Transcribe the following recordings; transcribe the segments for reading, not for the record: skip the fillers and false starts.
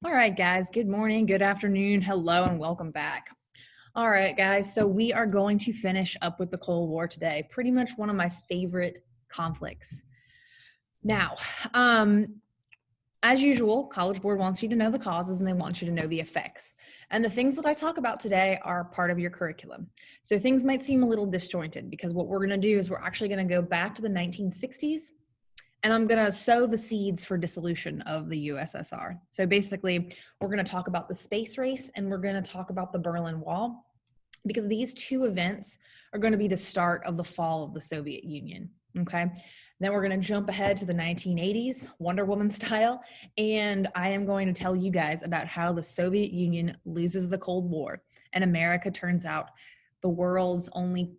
All right, guys, good morning, good afternoon, hello, and welcome back. All right, guys, so we are going to finish up with the Cold War today. Pretty much one of my favorite conflicts. Now, as usual, College Board wants you to know the causes and they want you to know the effects. And the things that I talk about today are part of your curriculum. So things might seem a little disjointed because what we're going to do is we're actually going to go back to the 1960s. And I'm going to sow the seeds for dissolution of the USSR. So basically, we're going to talk about the space race and we're going to talk about the Berlin Wall, because these two events are going to be the start of the fall of the Soviet Union. Okay. Then we're going to jump ahead to the 1980s, Wonder Woman style, and I am going to tell you guys about how the Soviet Union loses the Cold War and America turns out the world's only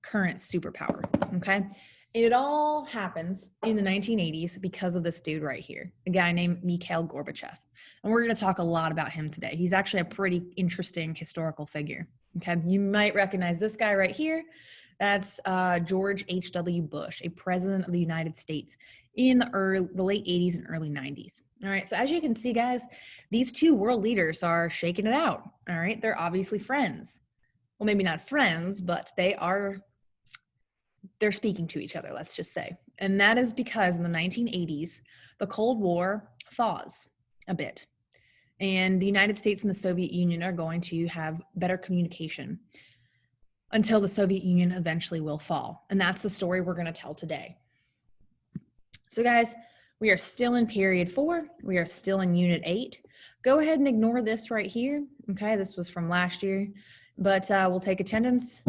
current superpower. Okay. It all happens in the 1980s because of this dude right here, a guy named Mikhail Gorbachev. And we're going to talk a lot about him today. He's actually a pretty interesting historical figure. Okay, you might recognize this guy right here. That's George H.W. Bush, a president of the United States in the late 80s and early 90s. All right, so as you can see, guys, these two world leaders are shaking it out. All right, they're obviously friends. Well, maybe not friends, but they're speaking to each other, let's just say. And that is because in the 1980s, the Cold War thaws a bit. And the United States and the Soviet Union are going to have better communication until the Soviet Union eventually will fall. And that's the story we're going to tell today. So guys, we are still in period 4. We are still in unit 8. Go ahead and ignore this right here. Okay, this was from last year, but we'll take attendance.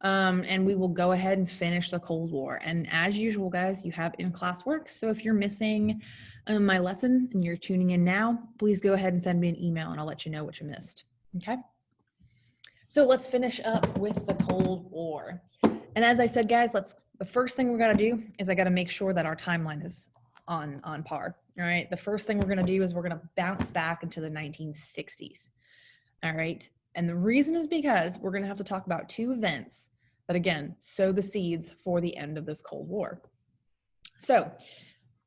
And we will go ahead and finish the Cold War. And as usual, guys, you have in-class work. So if you're missing my lesson and you're tuning in now, please go ahead and send me an email and I'll let you know what you missed. Okay? So let's finish up with the Cold War. And as I said, guys, the first thing we're going to do is I got to make sure that our timeline is on par. All right? The first thing we're going to do is we're going to bounce back into the 1960s. All right? And the reason is because we're going to have to talk about two events that, again, sow the seeds for the end of this Cold War. So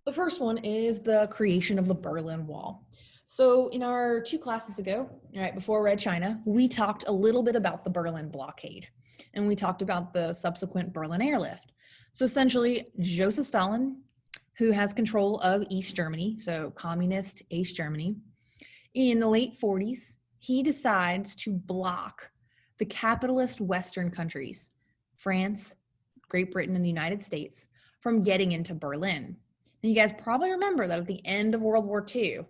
the first one is the creation of the Berlin Wall. So in our 2 classes ago, right before Red China, we talked a little bit about the Berlin blockade, and we talked about the subsequent Berlin airlift. So essentially, Joseph Stalin, who has control of East Germany, so communist East Germany, in the late 40s, he decides to block the capitalist Western countries, France, Great Britain, and the United States, from getting into Berlin. And you guys probably remember that at the end of World War II,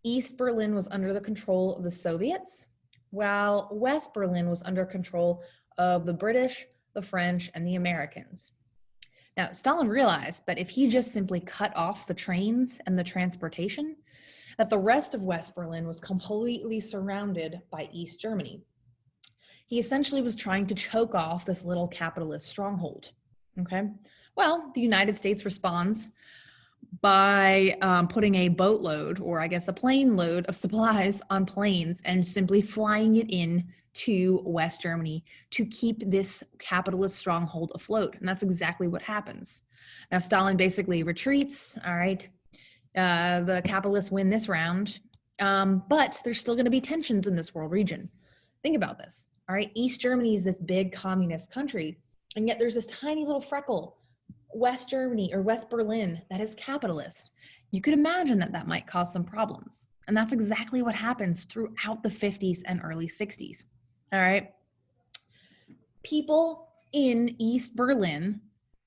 East Berlin was under the control of the Soviets, while West Berlin was under control of the British, the French, and the Americans. Now, Stalin realized that if he just simply cut off the trains and the transportation, that the rest of West Berlin was completely surrounded by East Germany. He essentially was trying to choke off this little capitalist stronghold. Okay, well, the United States responds by putting a boatload, or I guess a plane load of supplies on planes and simply flying it in to West Germany to keep this capitalist stronghold afloat. And that's exactly what happens. Now, Stalin basically retreats, all right, the capitalists win this round, but there's still going to be tensions in this world region. Think about this, all right? East Germany is this big communist country, and yet there's this tiny little freckle, West Germany or West Berlin, that is capitalist. You could imagine that that might cause some problems, and that's exactly what happens throughout the 50s and early 60s, all right? People in East Berlin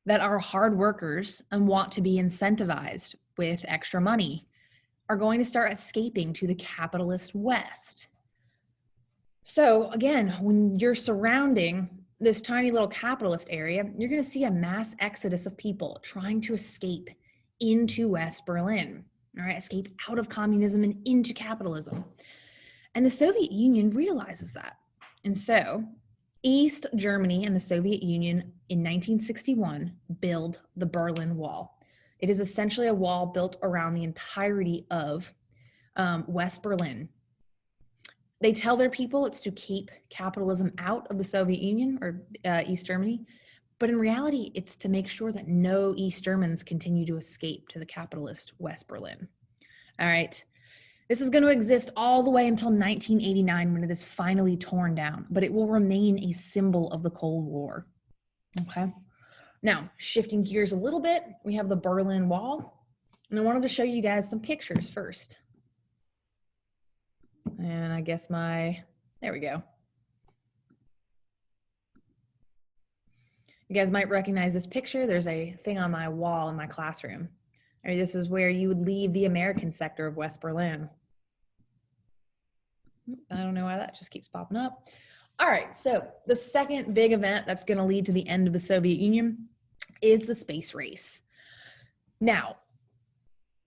that are hard workers and want to be incentivized with extra money are going to start escaping to the capitalist West. So again, when you're surrounding this tiny little capitalist area, you're going to see a mass exodus of people trying to escape into West Berlin, all right, escape out of communism and into capitalism. And the Soviet Union realizes that. And so East Germany and the Soviet Union in 1961 build the Berlin Wall. It is essentially a wall built around the entirety of West Berlin. They tell their people it's to keep capitalism out of the Soviet Union or East Germany, but in reality, it's to make sure that no East Germans continue to escape to the capitalist West Berlin. All right. This is going to exist all the way until 1989 when it is finally torn down, but it will remain a symbol of the Cold War. Okay. Now, shifting gears a little bit, we have the Berlin Wall, and I wanted to show you guys some pictures first. And I guess there we go. You guys might recognize this picture. There's a thing on my wall in my classroom. This is where you would leave the American sector of West Berlin. I don't know why that just keeps popping up. All right, so the second big event that's going to lead to the end of the Soviet Union is the space race. Now,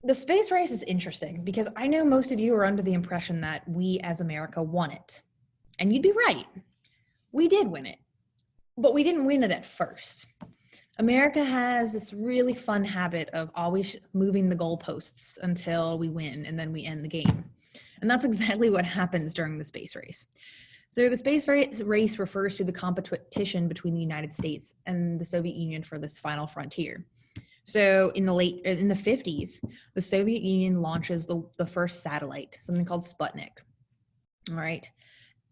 the space race is interesting because I know most of you are under the impression that we as America won it. And you'd be right. We did win it, but we didn't win it at first. America has this really fun habit of always moving the goalposts until we win and then we end the game. And that's exactly what happens during the space race. So the space race refers to the competition between the United States and the Soviet Union for this final frontier. So in the 50s, the Soviet Union launches the first satellite, something called Sputnik. All right.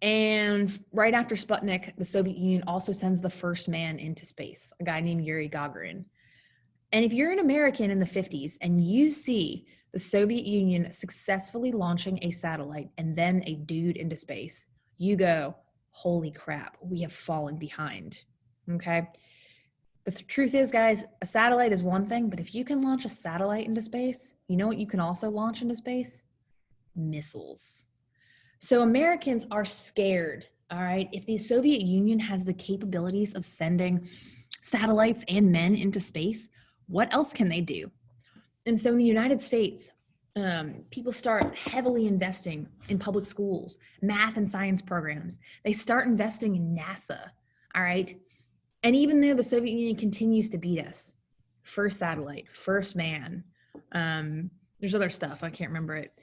And right after Sputnik, the Soviet Union also sends the first man into space, a guy named Yuri Gagarin. And if you're an American in the 50s and you see the Soviet Union successfully launching a satellite and then a dude into space, you go, holy crap, we have fallen behind, okay? The truth is, guys, a satellite is one thing, but if you can launch a satellite into space, you know what you can also launch into space? Missiles. So Americans are scared, all right? If the Soviet Union has the capabilities of sending satellites and men into space, what else can they do? And so in the United States, people start heavily investing in public schools, math and science programs. They start investing in NASA, all right? And even though the Soviet Union continues to beat us, first satellite, first man, there's other stuff, I can't remember it.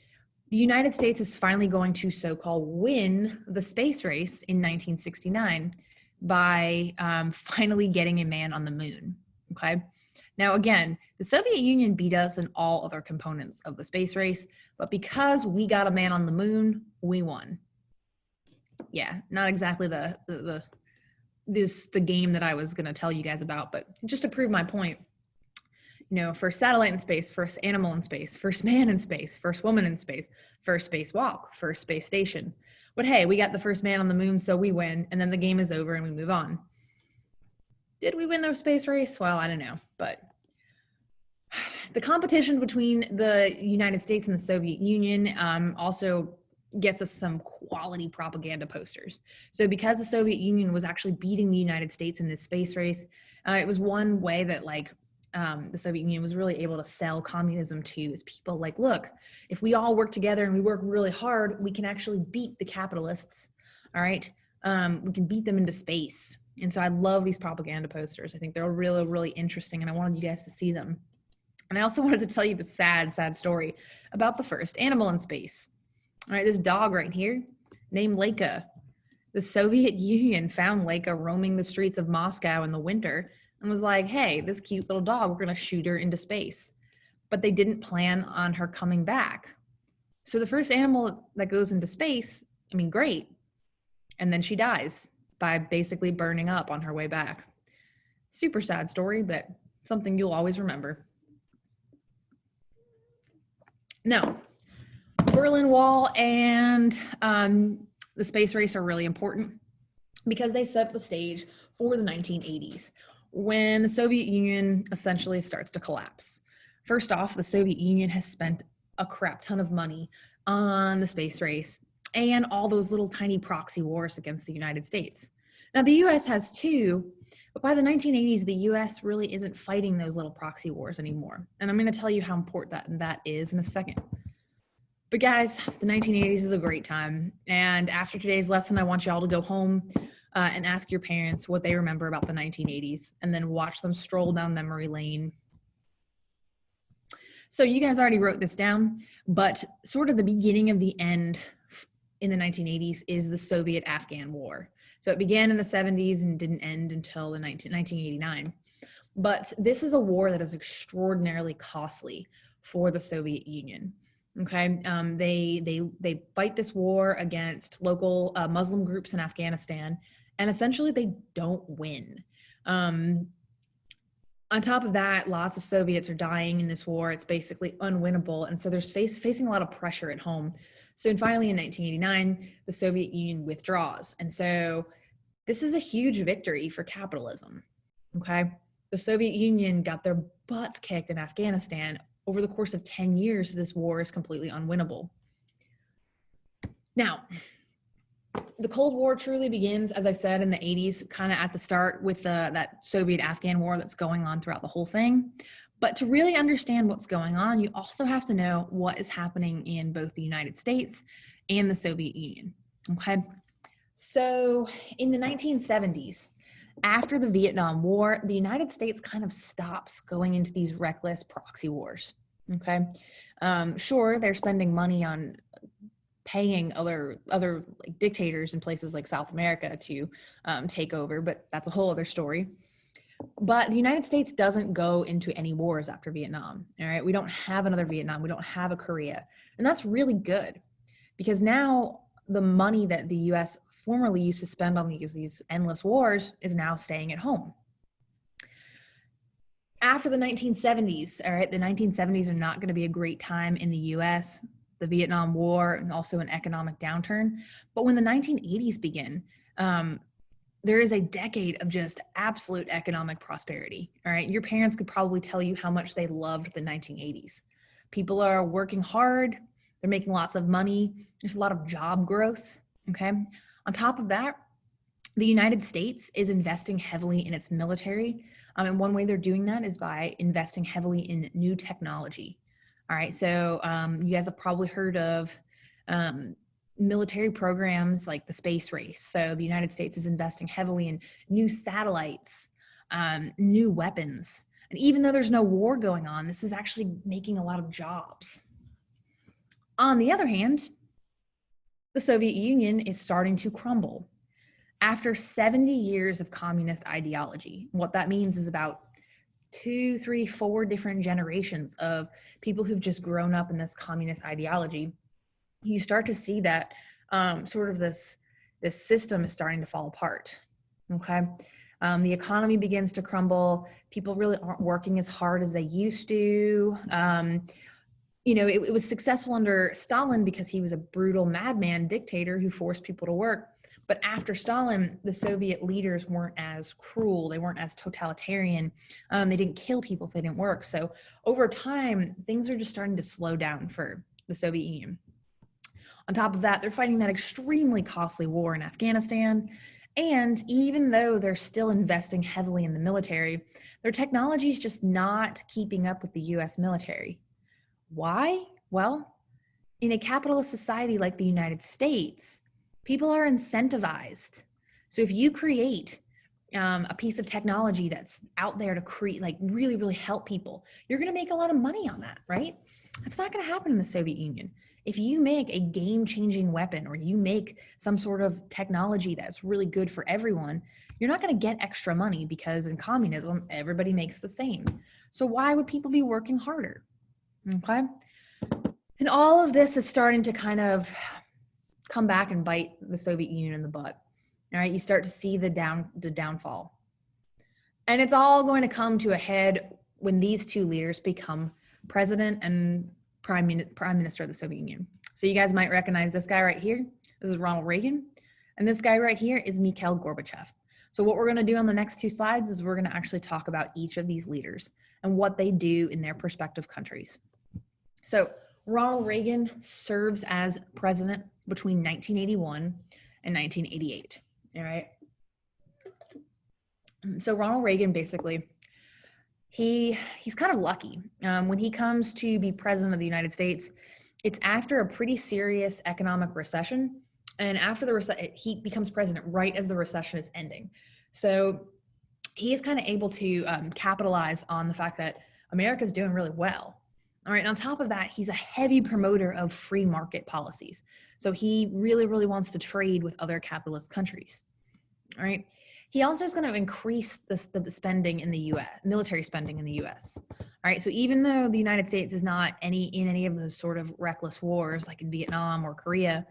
The United States is finally going to so-called win the space race in 1969 by finally getting a man on the moon, okay? Now, again, the Soviet Union beat us in all other components of the space race, but because we got a man on the moon, we won. Yeah, not exactly the game that I was going to tell you guys about, but just to prove my point, you know, first satellite in space, first animal in space, first man in space, first woman in space, first spacewalk, first space station. But hey, we got the first man on the moon, so we win, and then the game is over and we move on. Did we win the space race? Well, I don't know, but the competition between the United States and the Soviet Union also gets us some quality propaganda posters. So because the Soviet Union was actually beating the United States in this space race, it was one way that the Soviet Union was really able to sell communism to is people like, look, if we all work together and we work really hard, we can actually beat the capitalists, all right? We can beat them into space. And so I love these propaganda posters. I think they're really, really interesting, and I wanted you guys to see them. And I also wanted to tell you the sad, sad story about the first animal in space. All right, this dog right here, named Laika. The Soviet Union found Laika roaming the streets of Moscow in the winter and was like, hey, this cute little dog, we're going to shoot her into space. But they didn't plan on her coming back. So the first animal that goes into space, I mean, great. And then she dies by basically burning up on her way back. Super sad story, but something you'll always remember. Now, Berlin Wall and the space race are really important because they set the stage for the 1980s when the Soviet Union essentially starts to collapse. First off, the Soviet Union has spent a crap ton of money on the space race and all those little tiny proxy wars against the United States. Now, the US has too, but by the 1980s, the US really isn't fighting those little proxy wars anymore. And I'm going to tell you how important that is in a second. But guys, the 1980s is a great time. And after today's lesson, I want you all to go home and ask your parents what they remember about the 1980s and then watch them stroll down memory lane. So you guys already wrote this down, but sort of the beginning of the end in the 1980s is the Soviet-Afghan War. So it began in the 70s and didn't end until 1989. But this is a war that is extraordinarily costly for the Soviet Union. Okay, they fight this war against local Muslim groups in Afghanistan, and essentially they don't win. Um, on top of that, lots of Soviets are dying in this war. It's basically unwinnable, and so there's facing a lot of pressure at home. So finally, in 1989, the Soviet Union withdraws, and so this is a huge victory for capitalism. Okay, the Soviet Union got their butts kicked in Afghanistan. Over the course of 10 years, this war is completely unwinnable. Now, the Cold War truly begins, as I said, in the 80s, kind of at the start with that Soviet-Afghan war that's going on throughout the whole thing. But to really understand what's going on, you also have to know what is happening in both the United States and the Soviet Union. Okay, so in the 1970s, after the Vietnam War, the United States kind of stops going into these reckless proxy wars. Okay, sure, they're spending money on paying other like dictators in places like South America to take over, but that's a whole other story. But the United States doesn't go into any wars after Vietnam. All right, we don't have another Vietnam, we don't have a Korea, and that's really good because now the money that the U.S. formerly used to spend on these endless wars is now staying at home. After the 1970s, all right, the 1970s are not going to be a great time in the U.S., the Vietnam War, and also an economic downturn. But when the 1980s begin, there is a decade of just absolute economic prosperity, all right? Your parents could probably tell you how much they loved the 1980s. People are working hard. They're making lots of money. There's a lot of job growth, okay? On top of that, the United States is investing heavily in its military. And one way they're doing that is by investing heavily in new technology. All right, so you guys have probably heard of military programs like the space race. So the United States is investing heavily in new satellites, new weapons. And even though there's no war going on, this is actually making a lot of jobs. On the other hand, the Soviet Union is starting to crumble. After 70 years of communist ideology, what that means is about 2, 3, 4 different generations of people who've just grown up in this communist ideology, you start to see that sort of this system is starting to fall apart. Okay, the economy begins to crumble. People really aren't working as hard as they used to. You know, it was successful under Stalin because he was a brutal madman dictator who forced people to work. But after Stalin, the Soviet leaders weren't as cruel. They weren't as totalitarian. They didn't kill people if they didn't work. So over time, things are just starting to slow down for the Soviet Union. On top of that, they're fighting that extremely costly war in Afghanistan. And even though they're still investing heavily in the military, their technology is just not keeping up with the US military. Why? Well, in a capitalist society like the United States, people are incentivized. So if you create a piece of technology that's out there to create, like really, really help people, you're going to make a lot of money on that, right? That's not going to happen in the Soviet Union. If you make a game-changing weapon or you make some sort of technology that's really good for everyone, you're not going to get extra money because in communism, everybody makes the same. So why would people be working harder? Okay. And all of this is starting to kind of come back and bite the Soviet Union in the butt. All right. You start to see the downfall. And it's all going to come to a head when these two leaders become president and prime minister of the Soviet Union. So you guys might recognize this guy right here. This is Ronald Reagan. And this guy right here is Mikhail Gorbachev. So what we're going to do on the next 2 slides is we're going to actually talk about each of these leaders and what they do in their respective countries. So Ronald Reagan serves as president between 1981 and 1988. All right. So Ronald Reagan basically, he's kind of lucky. When he comes to be president of the United States, it's after a pretty serious economic recession. And after he becomes president right as the recession is ending. So he is kind of able to capitalize on the fact that America's doing really well. All right, and on top of that, he's a heavy promoter of free market policies. So he really, really wants to trade with other capitalist countries. All right, He also is going to increase the spending in the U.S., military spending in the U.S. All right, so even though the United States is not in any of those sort of reckless wars like in Vietnam or Korea,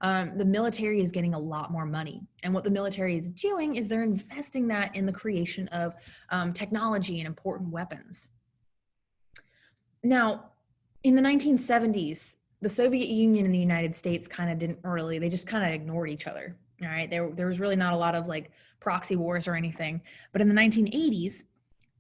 the military is getting a lot more money. And what the military is doing is they're investing that in the creation of technology and important weapons. Now, in the 1970s, the Soviet Union and the United States they just kind of ignored each other. All right, there was really not a lot of like proxy wars or anything. But in the 1980s,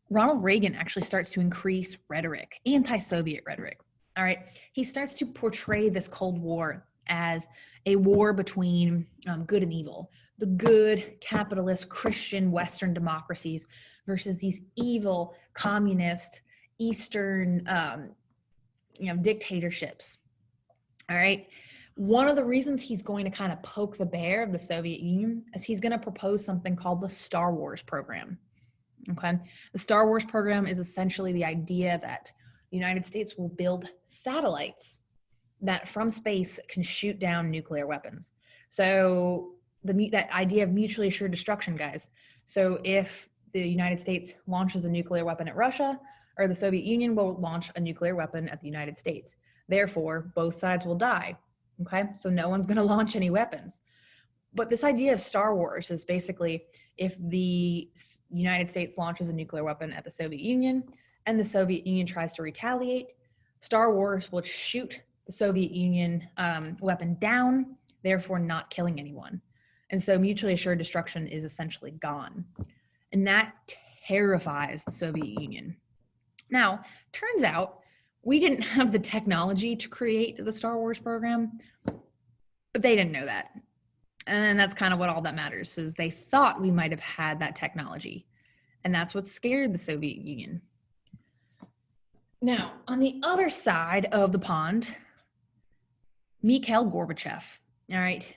Ronald Reagan actually starts to increase rhetoric, anti-Soviet rhetoric. All right, he starts to portray this Cold War as a war between good and evil, the good capitalist Christian Western democracies versus these evil communist Eastern dictatorships. All right. One of the reasons he's going to kind of poke the bear of the Soviet Union is he's going to propose something called the Star Wars program. Okay. The Star Wars program is essentially the idea that the United States will build satellites that from space can shoot down nuclear weapons. So that idea of mutually assured destruction, guys. So if the United States launches a nuclear weapon at Russia, or the Soviet Union will launch a nuclear weapon at the United States. Therefore, both sides will die. Okay, so no one's going to launch any weapons. But this idea of Star Wars is basically if the United States launches a nuclear weapon at the Soviet Union and the Soviet Union tries to retaliate, Star Wars will shoot the Soviet Union weapon down, therefore not killing anyone. And so mutually assured destruction is essentially gone. And that terrifies the Soviet Union. Now, turns out we didn't have the technology to create the Star Wars program, but they didn't know that. And that's kind of what all that matters, is they thought we might have had that technology. And that's what scared the Soviet Union. Now, on the other side of the pond, Mikhail Gorbachev, all right?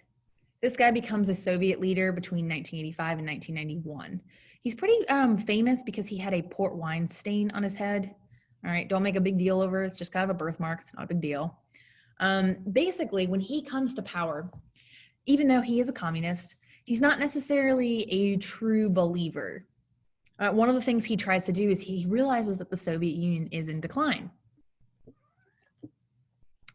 This guy becomes a Soviet leader between 1985 and 1991. He's pretty famous because he had a port wine stain on his head. All right, don't make a big deal over it. It's just kind of a birthmark. It's not a big deal. Basically, when he comes to power, even though he is a communist, he's not necessarily a true believer. One of the things he tries to do is he realizes that the Soviet Union is in decline.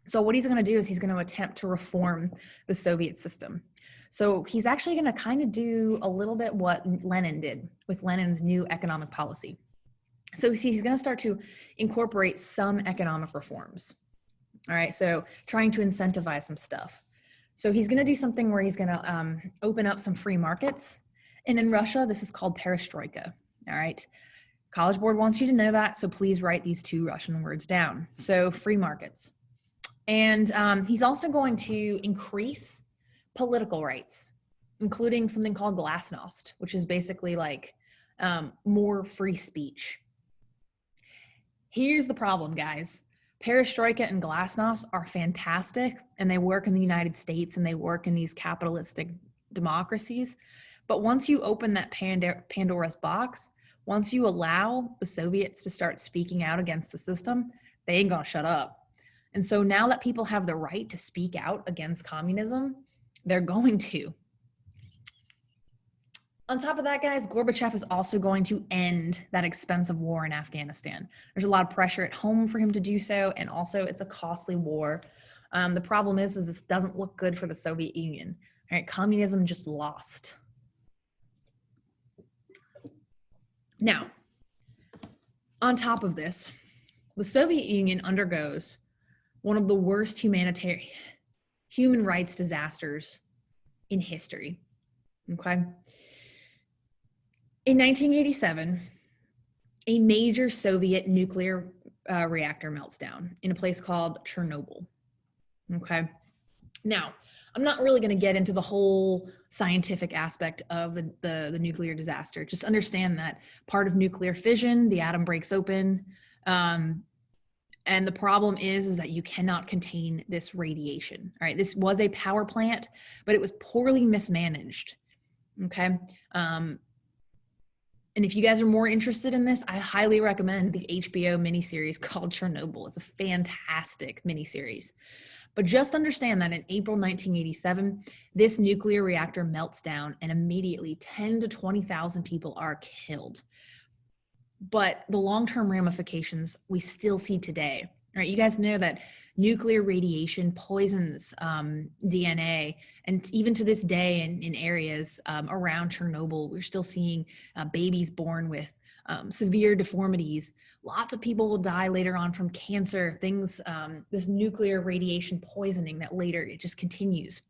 So what he's going to do is he's going to attempt to reform the Soviet system. So he's actually going to kind of do a little bit what Lenin did with Lenin's new economic policy. So he's going to start to incorporate some economic reforms. All right, so trying to incentivize some stuff. So he's going to do something where he's going to open up some free markets. And in Russia, this is called perestroika. All right, College Board wants you to know that, so please write these two Russian words down. So free markets. And he's also going to increase political rights, including something called Glasnost, which is basically like more free speech. Here's the problem, guys. Perestroika and Glasnost are fantastic, and they work in the United States and they work in these capitalistic democracies. But once you open that Pandora's box, once you allow the Soviets to start speaking out against the system, they ain't gonna shut up. And so now that people have the right to speak out against communism, they're going to. On top of that, guys, Gorbachev is also going to end that expensive war in Afghanistan. There's a lot of pressure at home for him to do so, and also it's a costly war. The problem is this doesn't look good for the Soviet Union. All right, communism just lost. Now, on top of this, the Soviet Union undergoes one of the worst human rights disasters in history. Okay. In 1987, a major Soviet nuclear reactor melts down in a place called Chernobyl. Okay. Now, I'm not really going to get into the whole scientific aspect of the nuclear disaster. Just understand that part of nuclear fission, the atom breaks open. And the problem is that you cannot contain this radiation. All right. This was a power plant, but it was poorly mismanaged. Okay. And if you guys are more interested in this, I highly recommend the HBO miniseries called Chernobyl. It's a fantastic miniseries. But just understand that in April 1987, this nuclear reactor melts down and immediately 10 to 20,000 people are killed. But the long-term ramifications we still see today, right? You guys know that nuclear radiation poisons DNA, and even to this day in areas around Chernobyl, we're still seeing babies born with severe deformities. Lots of people will die later on from cancer, things, this nuclear radiation poisoning that later it just continues.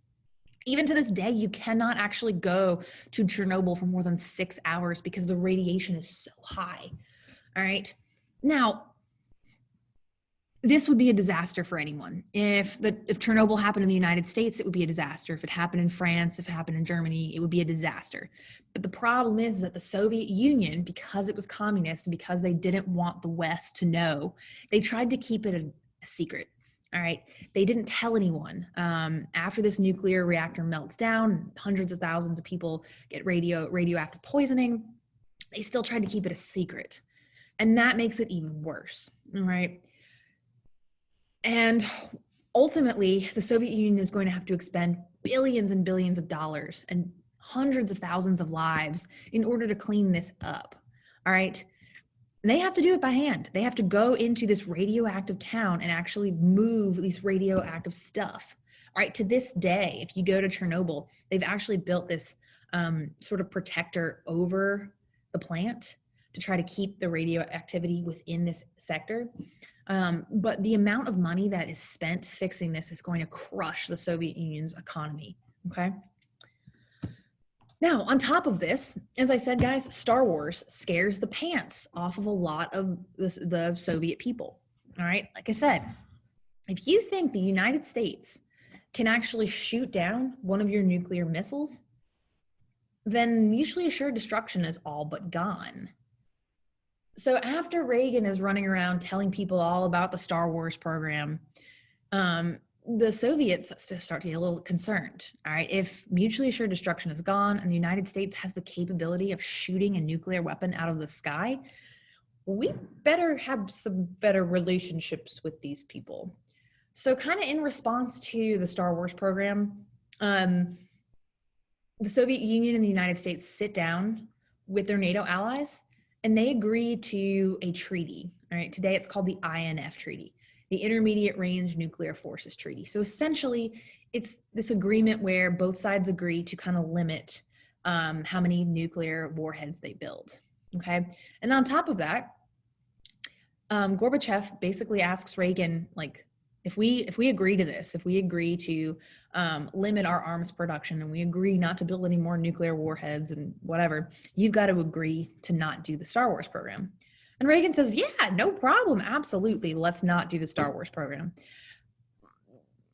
Even to this day, you cannot actually go to Chernobyl for more than 6 hours because the radiation is so high. All right. Now, this would be a disaster for anyone. If Chernobyl happened in the United States, it would be a disaster. If it happened in France, if it happened in Germany, it would be a disaster. But the problem is that the Soviet Union, because it was communist and because they didn't want the West to know, they tried to keep it a secret. All right. They didn't tell anyone. After this nuclear reactor melts down, hundreds of thousands of people get radioactive poisoning. They still tried to keep it a secret. And that makes it even worse. All right. And ultimately, the Soviet Union is going to have to expend billions and billions of dollars and hundreds of thousands of lives in order to clean this up. All right. And they have to do it by hand. They have to go into this radioactive town and actually move these radioactive stuff. All right. To this day, if you go to Chernobyl, they've actually built this sort of protector over the plant to try to keep the radioactivity within this sector. But the amount of money that is spent fixing this is going to crush the Soviet Union's economy, okay? Now, on top of this, as I said, guys, Star Wars scares the pants off of a lot of the Soviet people, all right? Like I said, if you think the United States can actually shoot down one of your nuclear missiles, then mutually assured destruction is all but gone. So after Reagan is running around telling people all about the Star Wars program, the Soviets start to get a little concerned. All right, if mutually assured destruction is gone and the United States has the capability of shooting a nuclear weapon out of the sky, we better have some better relationships with these people. So kind of in response to the Star Wars program, the Soviet Union and the United States sit down with their NATO allies and they agree to a treaty. All right, today it's called the INF Treaty, the Intermediate Range Nuclear Forces Treaty. So essentially, it's this agreement where both sides agree to kind of limit how many nuclear warheads they build. Okay, and on top of that, Gorbachev basically asks Reagan, like, if we agree to this, if we agree to limit our arms production and we agree not to build any more nuclear warheads and whatever, you've got to agree to not do the Star Wars program. And Reagan says, yeah, no problem. Absolutely. Let's not do the Star Wars program.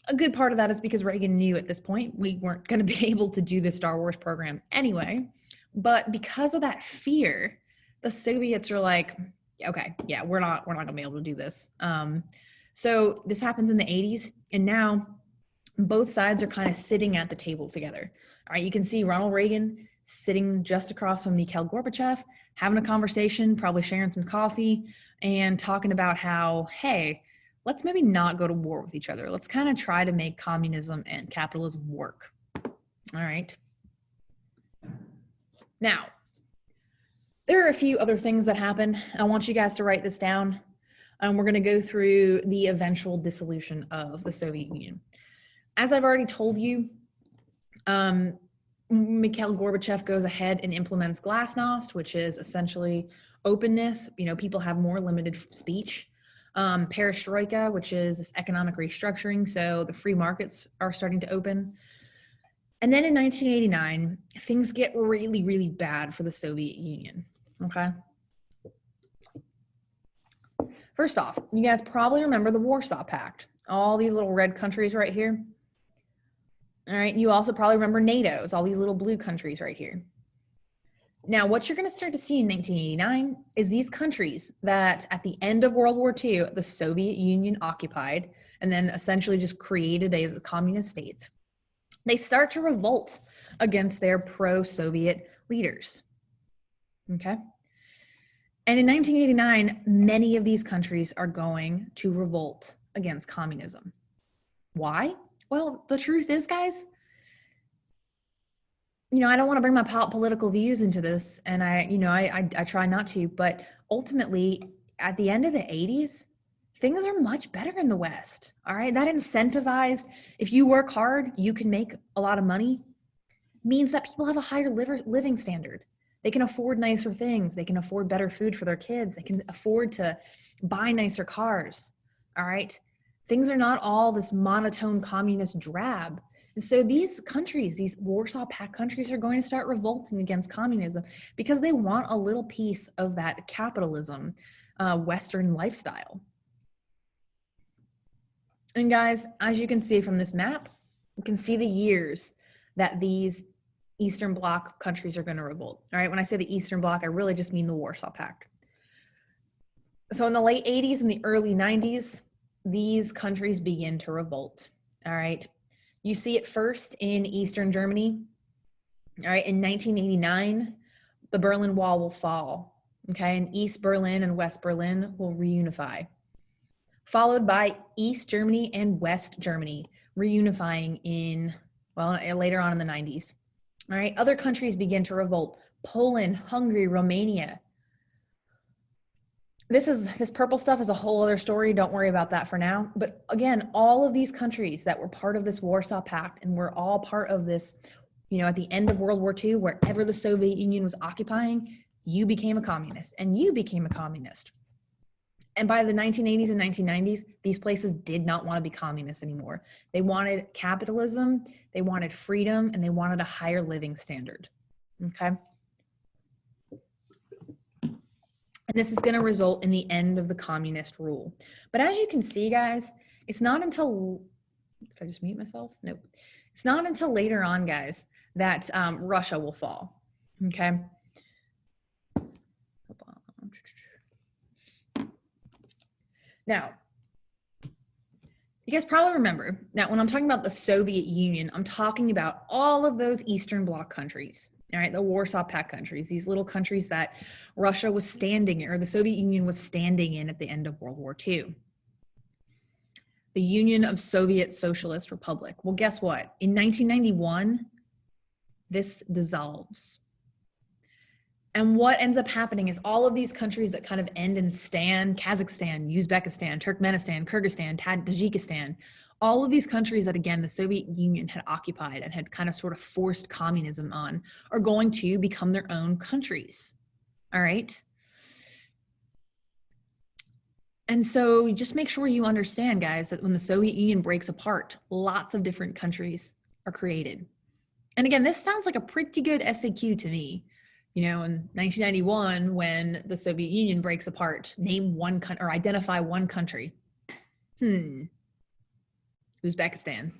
A good part of that is because Reagan knew at this point we weren't going to be able to do the Star Wars program anyway. But because of that fear, the Soviets are like, okay, yeah, we're not going to be able to do this. So this happens in the 80s, and now both sides are kind of sitting at the table together. All right, you can see Ronald Reagan sitting just across from Mikhail Gorbachev, having a conversation, probably sharing some coffee, and talking about how, hey, let's maybe not go to war with each other. Let's kind of try to make communism and capitalism work. All right. Now, there are a few other things that happen. I want you guys to write this down. We're going to go through the eventual dissolution of the Soviet Union. As I've already told you, Mikhail Gorbachev goes ahead and implements Glasnost, which is essentially openness. You know, people have more limited speech. Perestroika, which is this economic restructuring, so the free markets are starting to open. And then in 1989, things get really, really bad for the Soviet Union, okay? First off, you guys probably remember the Warsaw Pact, all these little red countries right here. All right, you also probably remember NATO's, all these little blue countries right here. Now, what you're going to start to see in 1989 is these countries that at the end of World War II, the Soviet Union occupied and then essentially just created as communist states, they start to revolt against their pro-Soviet leaders, okay? And in 1989, many of these countries are going to revolt against communism. Why? Well, the truth is, guys, I don't want to bring my political views into this, and I try not to, but ultimately, at the end of the 80s, things are much better in the West. All right. That incentivized, if you work hard, you can make a lot of money, means that people have a higher living standard. They can afford nicer things. They can afford better food for their kids. They can afford to buy nicer cars. All right. Things are not all this monotone communist drab. And so these countries, these Warsaw Pact countries, are going to start revolting against communism because they want a little piece of that capitalism, Western lifestyle. And guys, as you can see from this map, you can see the years that these Eastern Bloc countries are going to revolt. All right, when I say the Eastern Bloc, I really just mean the Warsaw Pact. So in the late 80s and the early 90s, these countries begin to revolt. All right, you see it first in Eastern Germany. All right, in 1989, the Berlin Wall will fall. Okay, and East Berlin and West Berlin will reunify, followed by East Germany and West Germany reunifying later on in the 90s. All right, other countries begin to revolt. Poland, Hungary, Romania. This purple stuff is a whole other story. Don't worry about that for now. But again, all of these countries that were part of this Warsaw Pact and were all part of this, at the end of World War II, wherever the Soviet Union was occupying, you became a communist and you became a communist. And by the 1980s and 1990s, these places did not want to be communists anymore. They wanted capitalism, they wanted freedom, and they wanted a higher living standard. Okay? And this is going to result in the end of the communist rule. But as you can see, guys, it's not until, did I just mute myself? Nope. It's not until later on, guys, that Russia will fall. Okay? Now, you guys probably remember that when I'm talking about the Soviet Union, I'm talking about all of those Eastern Bloc countries, all right, the Warsaw Pact countries, these little countries that Russia was standing in, or the Soviet Union was standing in at the end of World War II. The Union of Soviet Socialist Republic. Well, guess what? In 1991, this dissolves. And what ends up happening is all of these countries that kind of end in stan, Kazakhstan, Uzbekistan, Turkmenistan, Kyrgyzstan, Tajikistan, all of these countries that, again, the Soviet Union had occupied and had kind of sort of forced communism on, are going to become their own countries. All right? And so just make sure you understand, guys, that when the Soviet Union breaks apart, lots of different countries are created. And again, this sounds like a pretty good SAQ to me. In 1991, when the Soviet Union breaks apart, name one country or identify one country. Uzbekistan.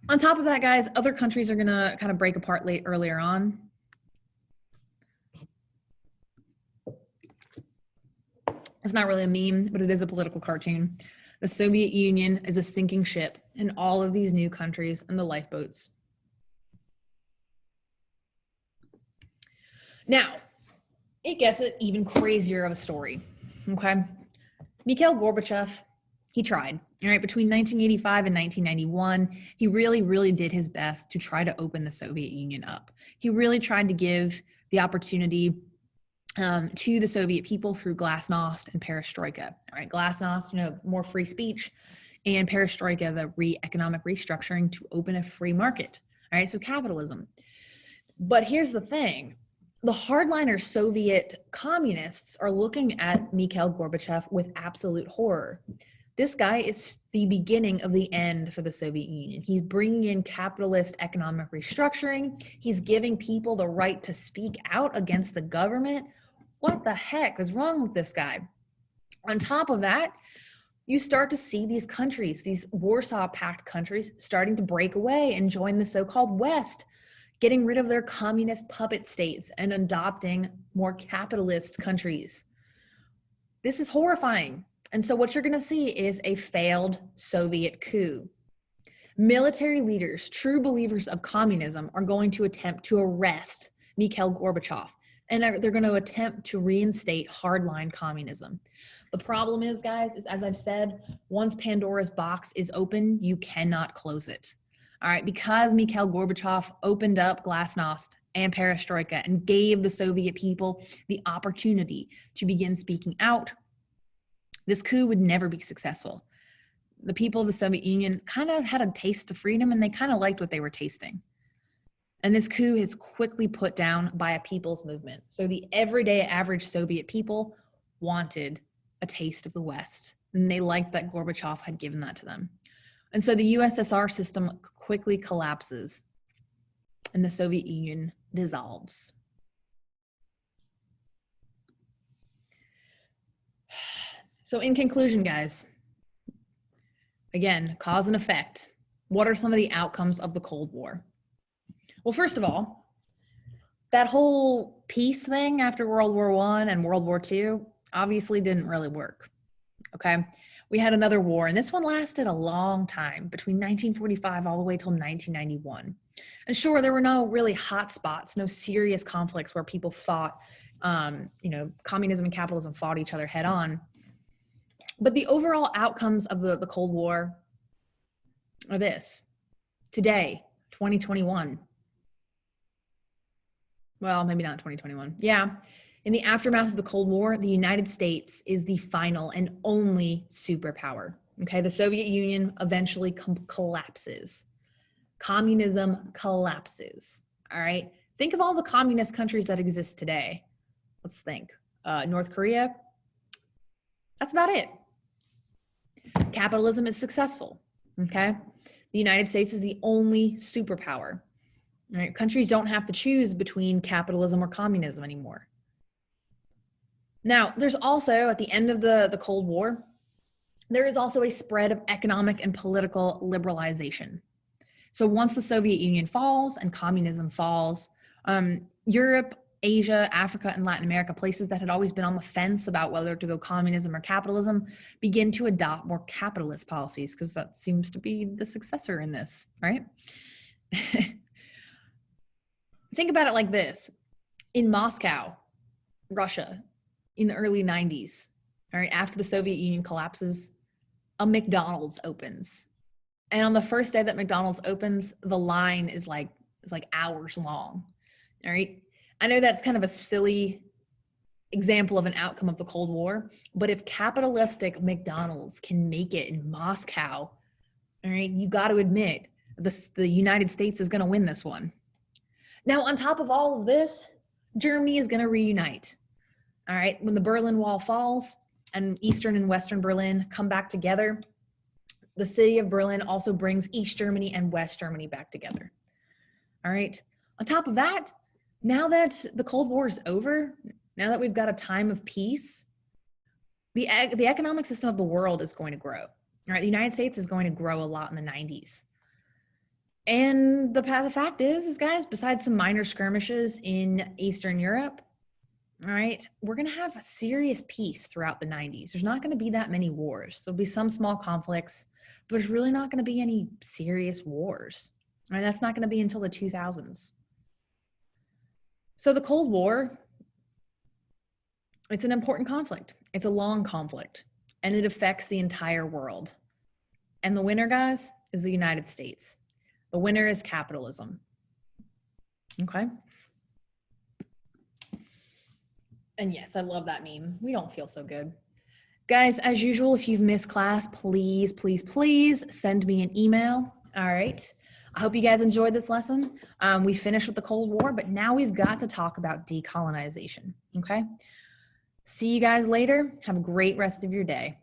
On top of that, guys, other countries are going to kind of break apart earlier on. It's not really a meme, but it is a political cartoon. The Soviet Union is a sinking ship, and all of these new countries and the lifeboats. Now, it gets an even crazier of a story, okay? Mikhail Gorbachev, he tried, all right? Between 1985 and 1991, he really, really did his best to try to open the Soviet Union up. He really tried to give the opportunity to the Soviet people through Glasnost and Perestroika, all right? Glasnost, more free speech, and Perestroika, the economic restructuring to open a free market, all right? So capitalism. But here's the thing. The hardliner Soviet communists are looking at Mikhail Gorbachev with absolute horror. This guy is the beginning of the end for the Soviet Union. He's bringing in capitalist economic restructuring. He's giving people the right to speak out against the government. What the heck is wrong with this guy? On top of that, you start to see these countries, these Warsaw Pact countries, starting to break away and join the so-called West, getting rid of their communist puppet states and adopting more capitalist countries. This is horrifying. And so what you're going to see is a failed Soviet coup. Military leaders, true believers of communism, are going to attempt to arrest Mikhail Gorbachev, and they're going to attempt to reinstate hardline communism. The problem is, guys, is as I've said, once Pandora's box is open, you cannot close it. All right, because Mikhail Gorbachev opened up Glasnost and Perestroika and gave the Soviet people the opportunity to begin speaking out, this coup would never be successful. The people of the Soviet Union kind of had a taste of freedom, and they kind of liked what they were tasting. And this coup is quickly put down by a people's movement. So the everyday average Soviet people wanted a taste of the West, and they liked that Gorbachev had given that to them. And so the USSR system quickly collapses and the Soviet Union dissolves. So in conclusion, guys, again, cause and effect. What are some of the outcomes of the Cold War? Well, first of all, that whole peace thing after World War I and World War II obviously didn't really work, okay? We had another war, and this one lasted a long time, between 1945 all the way till 1991. And sure, there were no really hot spots, no serious conflicts where people fought, communism and capitalism fought each other head on. But the overall outcomes of the Cold War are this. Today, 2021. Well, maybe not 2021. Yeah. In the aftermath of the Cold War, the United States is the final and only superpower. Okay, the Soviet Union eventually collapses. Communism collapses. All right. Think of all the communist countries that exist today. Let's think. North Korea. That's about it. Capitalism is successful. Okay. The United States is the only superpower. All right. Countries don't have to choose between capitalism or communism anymore. Now, there's also, at the end of the Cold War, there is also a spread of economic and political liberalization. So once the Soviet Union falls and communism falls, Europe, Asia, Africa, and Latin America, places that had always been on the fence about whether to go communism or capitalism, begin to adopt more capitalist policies, because that seems to be the successor in this, right? Think about it like this. In Moscow, Russia, in the early 90s, all right, after the Soviet Union collapses, a McDonald's opens. And on the first day that McDonald's opens, the line is like hours long, all right? I know that's kind of a silly example of an outcome of the Cold War, but if capitalistic McDonald's can make it in Moscow, all right, you got to admit the United States is going to win this one. Now, on top of all of this, Germany is going to reunite. All right, when the Berlin Wall falls and Eastern and Western Berlin come back together, the city of Berlin also brings East Germany and West Germany back together. All right, on top of that, now that the Cold War is over, now that we've got a time of peace, the economic system of the world is going to grow. All right, the United States is going to grow a lot in the 90s. And the fact is, guys, besides some minor skirmishes in Eastern Europe, all right, we're going to have a serious peace throughout the 90s. There's not going to be that many wars. There'll be some small conflicts, but there's really not going to be any serious wars. All right, that's not going to be until the 2000s. So the Cold War, it's an important conflict. It's a long conflict, and it affects the entire world. And the winner, guys, is the United States. The winner is capitalism. Okay? And yes, I love that meme. We don't feel so good. Guys, as usual, if you've missed class, please, please, please send me an email. All right. I hope you guys enjoyed this lesson. We finished with the Cold War, but now we've got to talk about decolonization. Okay. See you guys later. Have a great rest of your day.